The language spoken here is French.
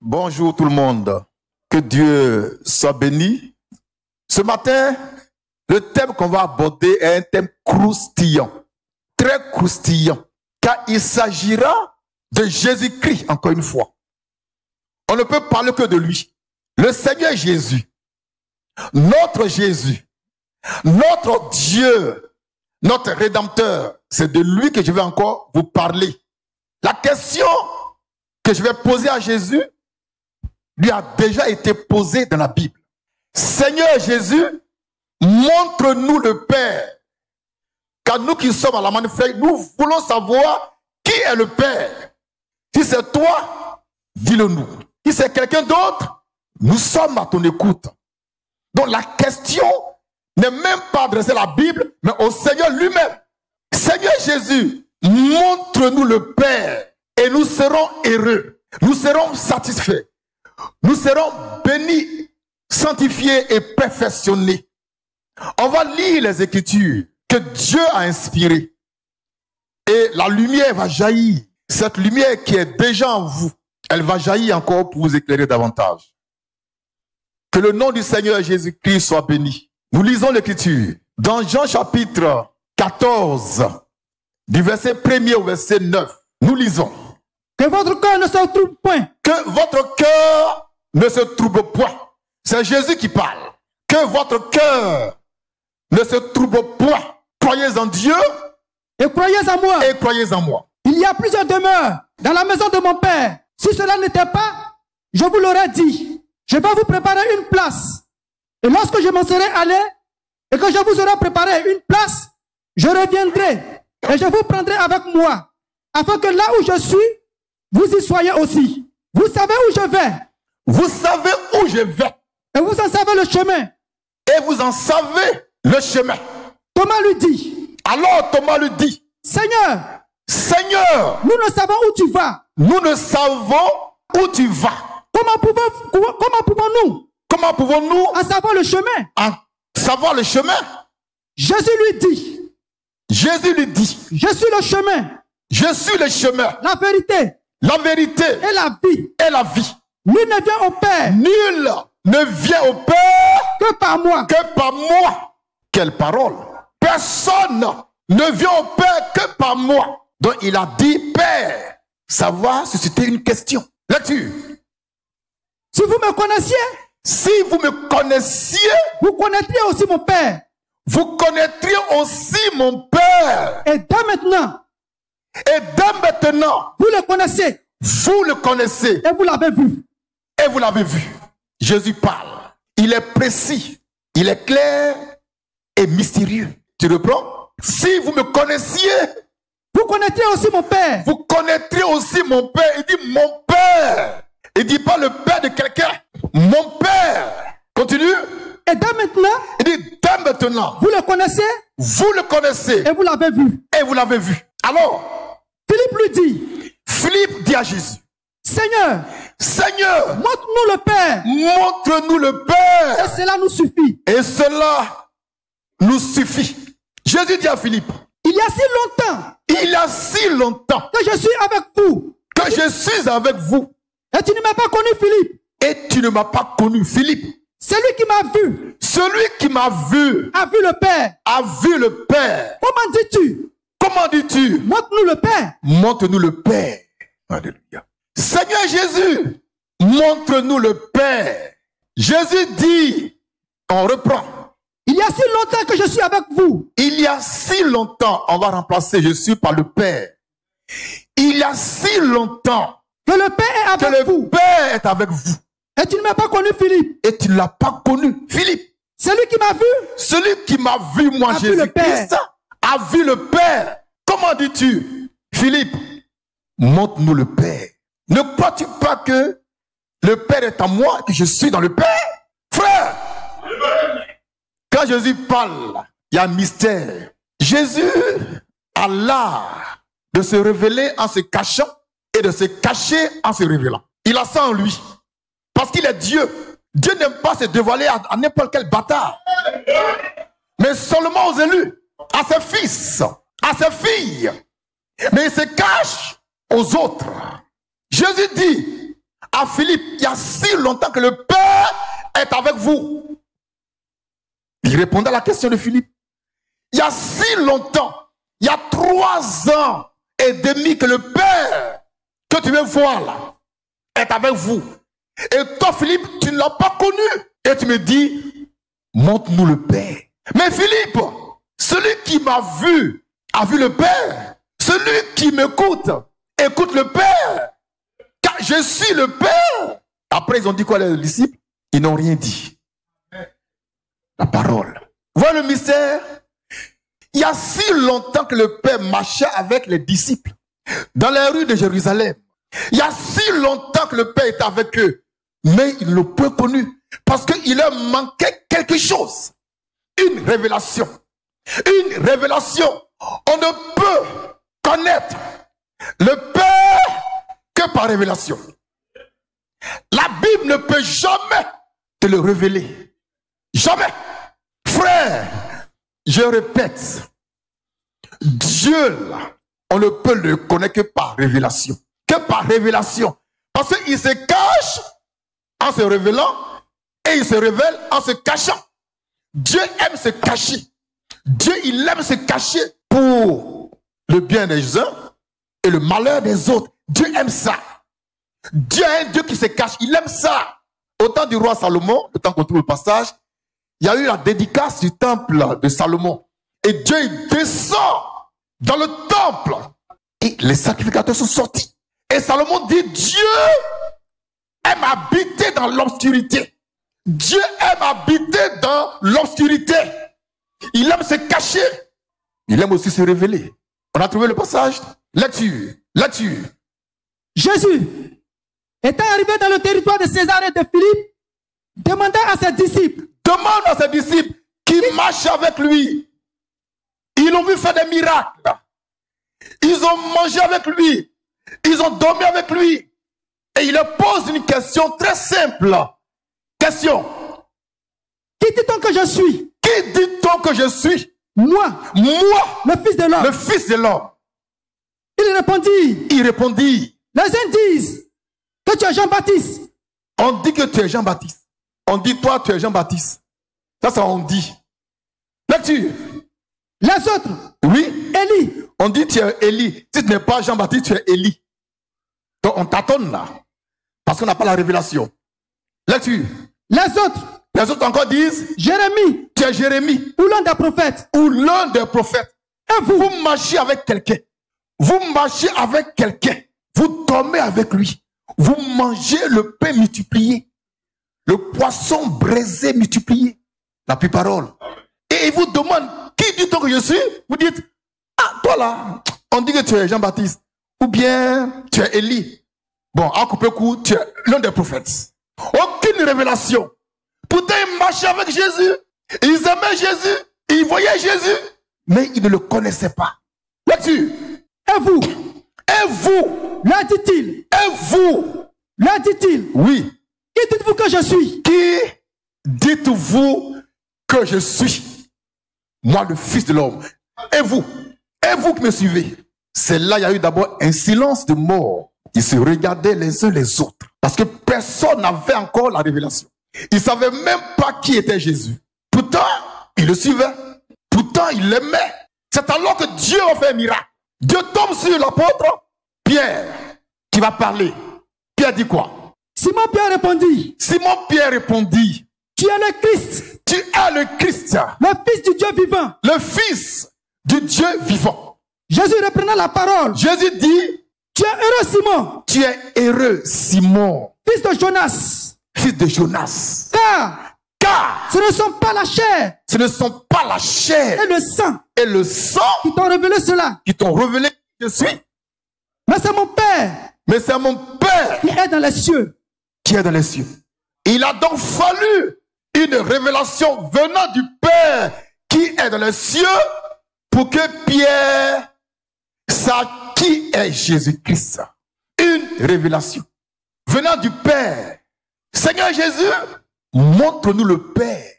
Bonjour tout le monde. Que Dieu soit béni. Ce matin, le thème qu'on va aborder est un thème croustillant. Très croustillant. Car il s'agira de Jésus-Christ, encore une fois. On ne peut parler que de lui. Le Seigneur Jésus. Notre Jésus. Notre Dieu. Notre Rédempteur. C'est de lui que je vais encore vous parler. La question que je vais poser à Jésus lui a déjà été posée dans la Bible. Seigneur Jésus, montre-nous le Père. Car nous qui sommes à la manifeste, nous voulons savoir qui est le Père. Si c'est toi, dis-le-nous. Si c'est quelqu'un d'autre, nous sommes à ton écoute. Donc la question n'est même pas adressée à la Bible, mais au Seigneur lui-même. Seigneur Jésus, montre-nous le Père et nous serons heureux. Nous serons satisfaits. Nous serons bénis, sanctifiés et perfectionnés. On va lire les Écritures que Dieu a inspirées. Et la lumière va jaillir. Cette lumière qui est déjà en vous, elle va jaillir encore pour vous éclairer davantage. Que le nom du Seigneur Jésus-Christ soit béni. Nous lisons l'Écriture. Dans Jean chapitre 14, du verset 1er au verset 9, nous lisons. Que votre cœur ne se trouble point. Que votre cœur ne se trouble point. C'est Jésus qui parle. Que votre cœur ne se trouble point. Croyez en Dieu. Et croyez en moi. Et croyez en moi. Il y a plusieurs demeures dans la maison de mon Père. Si cela n'était pas, je vous l'aurais dit. Je vais vous préparer une place. Et lorsque je m'en serai allé, et que je vous aurai préparé une place, je reviendrai et je vous prendrai avec moi, afin que là où je suis, vous y soyez aussi. Vous savez où je vais. Vous savez où je vais. Et vous en savez le chemin. Et vous en savez le chemin. Thomas lui dit. Alors Thomas lui dit. Seigneur. Seigneur. Nous ne savons où tu vas. Nous ne savons où tu vas. Comment pouvons-nous en savoir le chemin? En savoir le chemin. Jésus lui dit. Jésus lui dit. Je suis le chemin. Je suis le chemin. La vérité. La vérité. Et la vie. Et la vie. Nul ne vient au Père. Nul ne vient au Père que par moi. Que par moi. Quelle parole. Personne ne vient au Père que par moi. Donc il a dit Père. Ça va susciter une question. Lecture. Si vous me connaissiez. Si vous me connaissiez. Vous connaîtriez aussi mon Père. Vous connaîtriez aussi mon Père. Et dès maintenant. Et dès maintenant. Vous le connaissez. Vous le connaissez. Et vous l'avez vu. Et vous l'avez vu. Jésus parle. Il est précis. Il est clair et mystérieux. Tu reprends? Si vous me connaissiez. Vous connaîtriez aussi mon Père. Vous connaîtriez aussi mon Père. Il dit mon Père. Il ne dit pas le Père de quelqu'un. Mon Père. Continue. Et dès maintenant. Il dit dès maintenant. Vous le connaissez. Vous le connaissez. Et vous l'avez vu. Et vous l'avez vu. Alors. Philippe lui dit. Philippe dit à Jésus. Seigneur. Seigneur. Montre-nous le Père. Montre-nous le Père. Et cela nous suffit. Et cela nous suffit. Jésus dit à Philippe. Il y a si longtemps. Il y a si longtemps. Que je suis avec vous. Que je suis avec vous. Et tu ne m'as pas connu, Philippe. Et tu ne m'as pas connu, Philippe. Celui qui m'a vu. Celui qui m'a vu. A vu le Père. A vu le Père. Comment dis-tu? Comment dis-tu? Montre-nous le Père. Montre-nous le Père. Alléluia. Seigneur Jésus, montre-nous le Père. Jésus dit, on reprend. Il y a si longtemps que je suis avec vous. Il y a si longtemps, on va remplacer je suis par le Père. Il y a si longtemps que le Père est avec vous. Le Père est avec vous. Et tu ne m'as pas connu, Philippe. Et tu ne l'as pas connu, Philippe. Celui qui m'a vu. Celui qui m'a vu, moi, Jésus-Christ, a vu le Père. Comment dis-tu, Philippe? Montre-nous le Père. Ne crois-tu pas que le Père est en moi, que je suis dans le Père? Frère, quand Jésus parle, il y a un mystère. Jésus a l'art de se révéler en se cachant et de se cacher en se révélant. Il a ça en lui. Parce qu'il est Dieu. Dieu n'aime pas se dévoiler à n'importe quel bâtard. Mais seulement aux élus, à ses fils, à ses filles. Mais il se cache aux autres. Jésus dit, à Philippe, il y a si longtemps que le Père est avec vous. Il répondait à la question de Philippe. Il y a si longtemps, il y a 3 ans et demi que le Père que tu veux voir là est avec vous. Et toi, Philippe, tu ne l'as pas connu. Et tu me dis, montre-nous le Père. Mais Philippe, celui qui m'a vu a vu le Père. Celui qui m'écoute, écoute le Père. Car je suis le Père. Après, ils ont dit quoi les disciples? Ils n'ont rien dit. La parole. Voilà le mystère. Il y a si longtemps que le Père marchait avec les disciples dans les rues de Jérusalem. Il y a si longtemps que le Père était avec eux. Mais ils ne l'ont pas connu. Parce qu'il leur manquait quelque chose. Une révélation. Une révélation. On ne peut connaître le Père que par révélation. La Bible ne peut jamais te le révéler. Jamais. Frère, je répète, Dieu, là, on ne peut le connaître que par révélation. Que par révélation. Parce qu'il se cache en se révélant et il se révèle en se cachant. Dieu aime se cacher. Dieu, il aime se cacher pour le bien des uns et le malheur des autres. Dieu aime ça. Dieu est un Dieu qui se cache. Il aime ça. Au temps du roi Salomon, le temps qu'on trouve le passage, il y a eu la dédicace du temple de Salomon. Et Dieu il descend dans le temple. Et les sacrificateurs sont sortis. Et Salomon dit, Dieu aime habiter dans l'obscurité. Dieu aime habiter dans l'obscurité. Il aime se cacher. Il aime aussi se révéler. On a trouvé le passage. Lecture. Lecture. Jésus, étant arrivé dans le territoire de César et de Philippe, demanda à ses disciples. Demande à ses disciples qui marchent avec lui. Ils l'ont vu faire des miracles. Ils ont mangé avec lui. Ils ont dormi avec lui. Et il leur pose une question très simple. Question. Qui dit-on que je suis? Qui dit-on que je suis? Moi. Moi. Le Fils de l'homme. Le Fils de l'homme. Il répondit. Il répondit. Les uns disent que tu es Jean-Baptiste. On dit que tu es Jean-Baptiste. On dit toi tu es Jean-Baptiste. Ça on dit. Lecture. Les autres. Oui. Élie. On dit tu es Élie. Si tu n'es pas Jean-Baptiste, tu es Élie. Donc on tâtonne là. Parce qu'on n'a pas la révélation. Lecture. Les autres. Les autres encore disent Jérémie. Tu es Jérémie. Ou l'un des prophètes. Ou l'un des prophètes. Et vous? Vous marchez avec quelqu'un. Vous marchez avec quelqu'un. Vous dormez avec lui. Vous mangez le pain multiplié. Le poisson braisé multiplié. La plus parole. Et il vous demande, qui dit-on que je suis? Vous dites, ah, toi là, on dit que tu es Jean-Baptiste. Ou bien, tu es Élie. Bon, à couper coup, tu es l'un des prophètes. Aucune révélation. Pourtant, ils marchaient avec Jésus. Ils aimaient Jésus. Ils voyaient Jésus. Mais ils ne le connaissaient pas. Là-dessus. Et vous? Et vous? Là dit-il. Et vous? Là dit-il. Oui. Qui dites-vous que je suis? Qui dites-vous que je suis? Moi, le Fils de l'homme. Et vous? Et vous qui me suivez? C'est là il y a eu d'abord un silence de mort. Ils se regardaient les uns les autres. Parce que personne n'avait encore la révélation. Ils ne savaient même pas qui était Jésus. Pourtant, ils le suivaient. Pourtant, ils l'aimaient. C'est alors que Dieu a fait un miracle. Dieu tombe sur l'apôtre Pierre qui va parler. Pierre dit quoi? Simon Pierre répondit. Simon Pierre répondit. Tu es le Christ. Tu es le Christ. Le Fils du Dieu vivant. Le Fils du Dieu vivant. Jésus reprenant la parole. Jésus dit. Tu es heureux Simon. Tu es heureux Simon. Fils de Jonas. Fils de Jonas. Car ce ne sont pas la chair. Ce ne sont pas la chair. Et le sang. Et le sang. Qui t'ont révélé cela. Qui t'ont révélé qui je suis. Mais c'est mon Père. Mais c'est mon Père. Qui est dans les cieux. Qui est dans les cieux. Il a donc fallu une révélation venant du Père qui est dans les cieux pour que Pierre sache qui est Jésus-Christ. Une révélation venant du Père. Seigneur Jésus, montre-nous le Père.